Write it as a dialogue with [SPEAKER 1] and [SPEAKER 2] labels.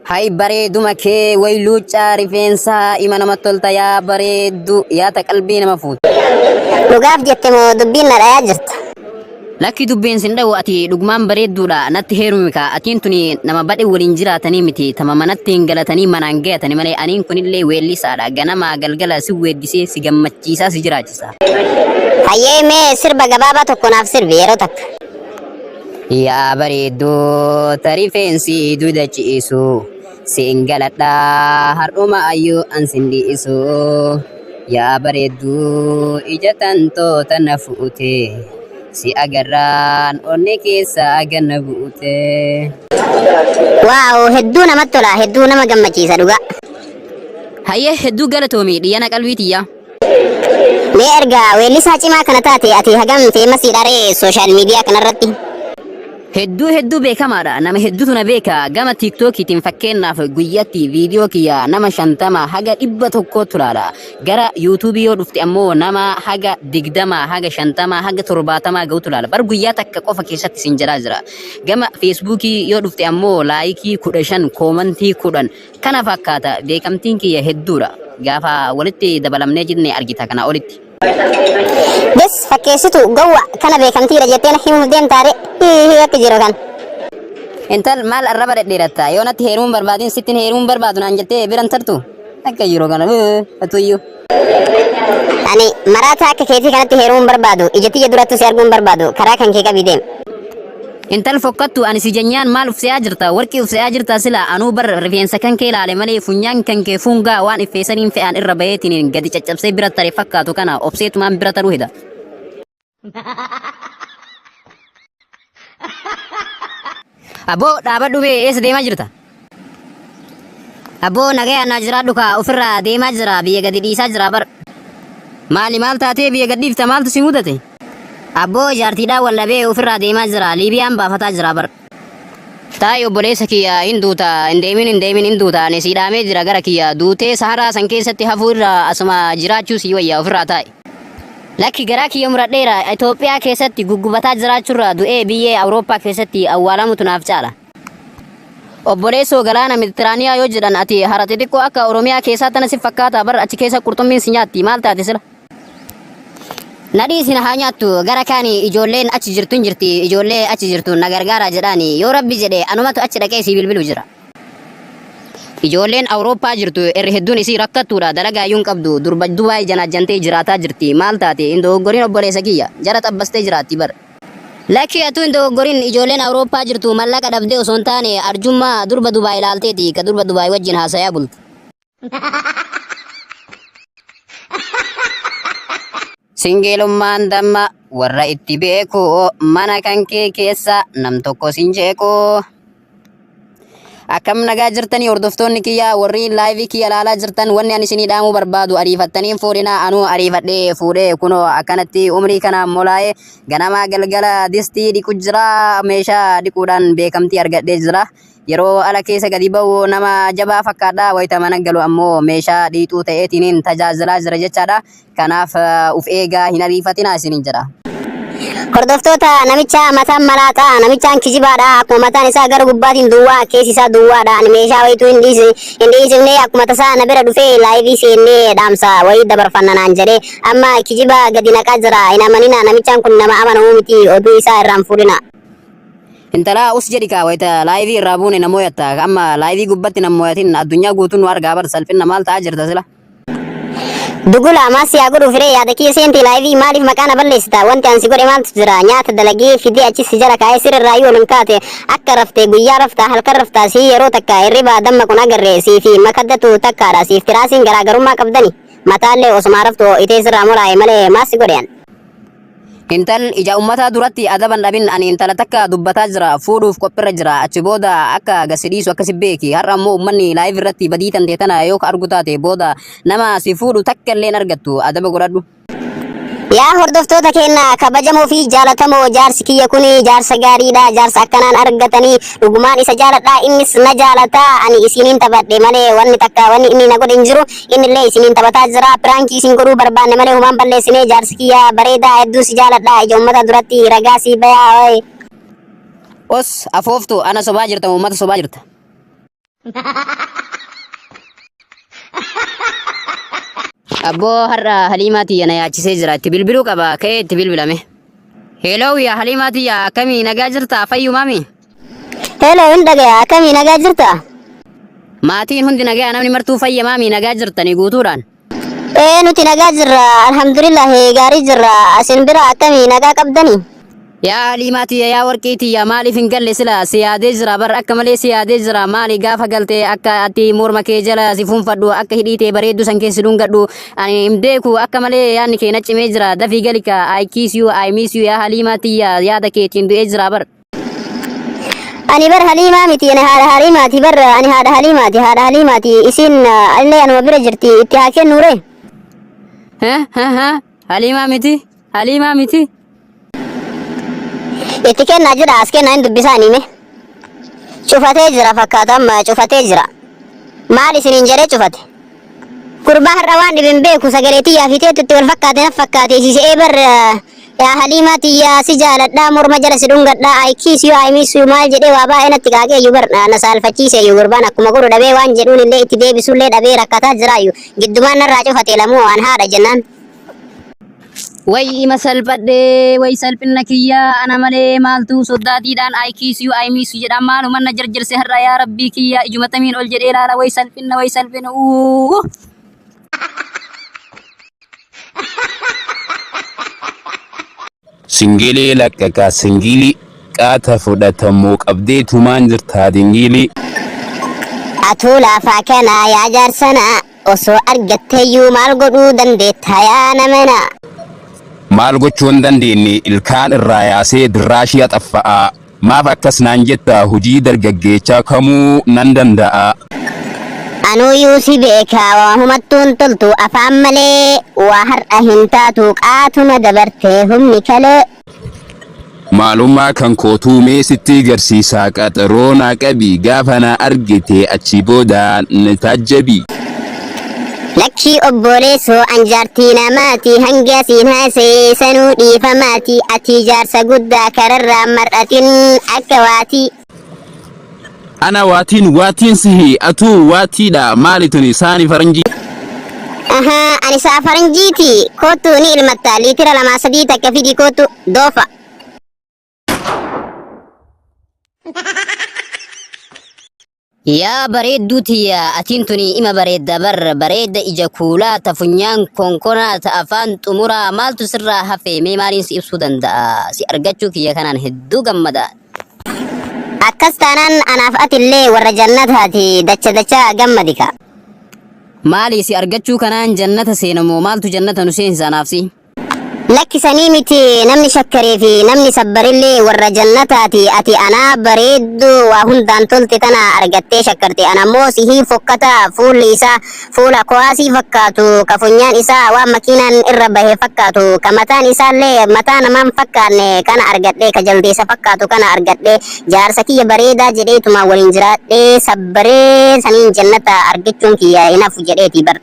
[SPEAKER 1] Hai bareeduma kee wayluuccaa rifeensaa ima namatti tolta yaa bareeddu yaata qalbii nama fuuta.
[SPEAKER 2] Dhugaaf jette moo dubbiin na dhayaa jirta?
[SPEAKER 1] Lakki dubbiin sin dha'u ati dhugumaan bareedduudha natti heerumi kaa atiin tuni nama badhe waliin jiraatanii miti tama manatti hin galatanii manaan gayatanii malee aniin kunillee weellisaadha ganama galgala si weeddisee si gammachiisaa si jiraachisa.
[SPEAKER 2] Hayyee mee sirba gabaabaa tokko naaf sirbi yeroo takka.
[SPEAKER 1] Yaa bareedduu tarifeensi duuda ciisu siin galadhaa har'uma ayyuu an sin dhiisu. Yaa bareedduu ija tantoota na fuute si agarraan onnee keessa ganna buute.
[SPEAKER 2] Waaw hedduu namatti tola hedduu nama gammachiisa dhugaa.
[SPEAKER 1] Hayyee hedduu galatoomii dhiyyana qalbiitiyya.
[SPEAKER 2] Mee erga weellisaa cimaa kana taate ati hagam feemasii dharee sooshaal miidiyaa kanarratti?
[SPEAKER 1] Hedduu beekamaadha nama hedduutu na beeka gama tiktookiitiin fakkeenyaaf guyyaatti viidiyoo kiyya nama 50 haga 100 tulaala gara yuutuubii yoo dhufte ammoo nama haga 20 haga 50 haga 70 ga'u tulaala bar guyyaa takka qofa keessatti sin jalaa jira gama feesbuukii yoo dhufte ammoo laayikii 15 koomantii 10 kana fakkaata beekamtiin kiyya hedduudha gaafa walitti dabalamnee jennee argita kana olitti.
[SPEAKER 2] Bes fakkeessitu gawwa kana beekamtiidha jettee na himuuf deemtaare akka jiru kan.
[SPEAKER 1] Intal maal arraba dhedheeratta yoo natti heeruun barbaadin sittin heeruun barbaadu naan jettee biran tartu akka jiru kana atuyyuu.
[SPEAKER 2] Ani maraata akka keetii kanatti heeruun barbaadu ijatti duratti si arguun barbaadu karaa kan kee qabii deem.
[SPEAKER 1] Intal fokkattu ani si janyaan maal ufseyaa jirta warqii ufseyaa jirta sila anuu bar rifeensa kan kee ilaale malee funyaan kan kee fungaa waan ifeesaniin fe'an irra bayeetiin gadi caccabsee bira tare fakkaatu kana obseetumaan bira taruu hida. Aboo dhaabadhu bee eessa deemaa jirta? Aboo nagaya na jiraadhu kaa ofirraa deemaa jira biyya gadi dhiisaa jira bar. Maal taatee biyya gadi dhiifta maaltu si mudate? Aboo jaartiidhaa wallabee ofirraa deemaa jira liibiyaan baafataa jira bar. Taa'ee obboleessa kiyya hin deemin hin duuta ani siidhaamee jira gara kiyya duutee saharaa san keessatti hafuu irraa asuma jiraachuu si wayya ofirraa taa'e. Lakki garaa kiyya muradheera Itoophiyaa keessatti guggubataa jiraachuurraa du'ee biyyee Awurooppaa keessatti awwaalamutu naaf caala. Obboleessoo galaana Meditiraaniyaa yoo jedhan ati hara xixiqqoo akka Oromiyaa keessaa tana si fakkaata bar achi keessa qurxummiin si nyaatti maal taate sila? Nadii sin haa nyaattu gara kaani ijoolleen achi jirtu hin jirti ijoollee achi jirtu na gargaara jedhaani yoo rabbi jedhe anumatu achi dhaqee si bilbilu jira. Ijoolleen Awurooppaa jirtu irri hedduun isii rakkattuudha dalagaa iyyuu hin qabdu durba Dubaay janaajjantee jiraataa jirti maal taate hin dogoggoriin obboleessa kiyya jara xabbastee jiraatti bar. Lakki atu hin dogoggoriin ijoolleen Awurooppaa jirtu mallaqa dhabdee osoo hin taane arjummaa durba Dubaay ilaalteeti ka durba Dubaay wajjin haasayaa bultu. Singeelummaan damma warra itti beeku mana kan kee keessa nam tokko sin jeeku. Akkam nagaa jirtanii hordoftoonni kiyya warri laayivii kiyya ilaalaa jirtan wanni ani isinii dhaamuu barbaadu ariifattanii fuudhina anuu ariifadhee fuudhee kunoo akkanatti umrii kana molaa'ee ganama galgala distii dhiqu jira meeshaa dhiquudhaan beekamtii argadhee jira. Yeroo ala keessa gadi ba'u nama jabaa fakkaadha wayita mana galu ammoo meeshaa dhiixuu ta'eetiin tajaajilaa jira jechaadha. Kanaaf uf eegaa hin ariifatinaa isiniin jedha.
[SPEAKER 2] Hordoftoota namicha mataan malaataa namichaan kijibaadha akkuma mataan isaa gara gubbaatiin duwwaa keessi isaa duwwaadha ani meeshaa wayituu hin dhiisifne akkuma tasaa na bira dhufee laayivii seennee dhaamsa wayii dabarfanna naan jedhee amma kijiba gadi naqaa jira hin amanina namichaan kun nama amanamuu miti oduu isaa irraan fuudhina.
[SPEAKER 1] Intala us jedhi kaa wayita laayivii irraa buune na mooyatta amma laayivii gubbatti na mooyatin addunyaa guutuun nu argaa bar salphina maal ta'aa jirta sila.
[SPEAKER 2] Dugula maasii haa godhuu firee yaada kiyya seenti laayivii maaliif maqaa na balleessita wanti ansi godhe maaltu jira nyaata dalagee fidee achis si jala kaa'ee sirrirraa yoo olin kaate akka raftee guyyaa raftaa halkan raftaa sii yeroo takka hirriba damma kun agarree sii fi makaddatu takkaadha siif tiraasiin garaagarummaa qabdani mataallee osuma raftoo itee sirraa muraa'e malee maasii godhean.
[SPEAKER 1] Intal ija ummataa duratti adaban dhabin ani intala takka dubbataa jira fuudhuuf qophirra jira achi booda akka gasidhiisu akkasi beeki har'a ammoo ummanni laayivii irratti badii tante tana yoo argu taate booda nama si fuudhu takka illee argattu adaba godhadhu.
[SPEAKER 2] Yaa hordoftoota keenya kabajamoo fi jaalatamoo jaarsi kiyya kuni jaarsa gaariidha jaarsa akkanaan argatanii dhugumaan isa jaaladha innis na jaalata ani isiniin taphadhe malee wanni takka wanni inni na godhe hin jiru innillee isiniin taphataa jira piraankii isin godhuu barbaanne malee humaan balleessine jaarsi kiyya bareedaa hedduu si jaaladha ija ummata duratti ragaa si bayaa.
[SPEAKER 1] Os afooftu ana sobaa jirta ummata sobaa jirta. Abboo har'a Haliimaatii yana yaachisee jira. Itti bilbiluu qaba. Ka'ee itti bilbilame. Hello yaa Haliimaatii yaa akkamii nagaa jirta fayyu maami?
[SPEAKER 2] Hello hin dhagaya akkamii nagaa jirta?
[SPEAKER 1] Maatiin hundi nagaa namni martuu fayya maami nagaa jirtanii guutuudhaan.
[SPEAKER 2] Nuti nagaa jirra alhamdulillah gaarii jirra asin bira akkamii nagaa qabdanii?
[SPEAKER 1] Yaa Haliimaatii yaa warqiitii yaa maaliif hin galle sila si yaadee jira bar akka malee si yaadee jira maali gaafa galtee akka ati morma kee jala si funfadhu akka hidhiitee bareeddu san keessi dhungadhu ani hin beeku akka malee yaadni kee naccimee jira dafii galika I kiss you I miss you yaa Haliimaatii yaa yaada keetiin du'ee jira bar.
[SPEAKER 2] Ani bar Haliimaa miti ani haadha Haliimaati bar ani haadha Haliimaati isin illee anuma bira jirti itti haa kennure.
[SPEAKER 1] Haliimaa miti.
[SPEAKER 2] Itti kennaa jira as kennaa hin dubbisaanii me. Cufatee jira fakkaata amma cufatee jira. Maal isiniin jedhee cufate? Gurbaa har'a waan dhibin beeku sagaleetii yaafiteetu itti wal fakkaate naf fakkaate siisee bar yaa Haliimaatii yaa si jaaladhaa morma jala si dhungadhaa I kiss you I miss you maal jedhee waa baay'ee natti qaaqeeyyu bar na saalfachiiseeyyu gurbaan akkuma godhu dhabee waan jedhuun illee itti deebisullee dhabee rakkataa jiraayu giddumaan narraa cufate lamuu an haadha jennaan.
[SPEAKER 1] Way masalphadhee way salphina kiyyaa ana malee maaltu soddaatiidhaan I kiss you I miss you jedhaan maaluma na jarjarse har'a yaa rabbii kiyyaa ijumatamiin ol jedhee ilaala way salphina
[SPEAKER 3] Singilee laqqaqaa singilii qaata fudhatamuu qabdee tumaan jirtaa dingilii.
[SPEAKER 2] Atuu laafaa kana yaa jaarsana osoo argatteeyyuu maal godhuu dandeetta yaa namana.
[SPEAKER 3] Maal gochuu hin dandeenye ilkaan irraa yaasee dirraashii axaffa'aa maaf akkas naan jetta hojii dargaggeechaa kamuu nan danda'a.
[SPEAKER 2] Anuuyyuu si beekaa waa humattuun toltu afaan malee waa har'a hin taatu qaatuma dabartee humni kalee.
[SPEAKER 3] Maalummaa kan kootuu mee sitti garsiisaa qaxaroo naa qabi gaafa na argite achi booda ni taajjabi.
[SPEAKER 2] Lakkii obboleessoo anjaartii namaati hanga siin haasee sanuu dhiifamaati ati jaarsa guddaa kararraa mar'atin akka waatii.
[SPEAKER 3] Ana waatiin sihi atuu waatiidha maalitun isaani faranjii.
[SPEAKER 2] Ani isaa faranjiiti kootu ni ilmatta liitira 2-3 takka fidi kootu doofa.
[SPEAKER 1] Yaa bareedduuti yaa atiin tuni ima bareedda bar bareedda ija kuulaa ta funyaan konkonaa ta afaan xumuraa maaltu sirraa hafe mee maaliin si ibsuu danda'a si argachuu kiyya kanaan hedduu gammada.
[SPEAKER 2] Akkas taanaan anaaf atillee warra jannataati dacha gammadika.
[SPEAKER 1] Maali si argachuu kanaan jannata seenamoo maaltu jannata nu seensa anaafsi?
[SPEAKER 2] Lakkisanii miti namni shakkaree fi namni sabbarillee warra jannataati ati anaa bareeddu waa hundaan tolte tana argattee shakkarte anammoo sihii fokkata fuulli isaa fuula kowaasii fakkaatu ka funyaan isaa waan makiinaan irra bahee fakkaatu ka mataan isaallee mataa namaan fakkaanne kana argadhee ka jaldeessa fakkaatu kana argadhee jaarsa kiyya bareedaa jedheetuma waliin jiraadhee sabbaree saniin jannata argachuun kiyya hinafu jedheeti bar.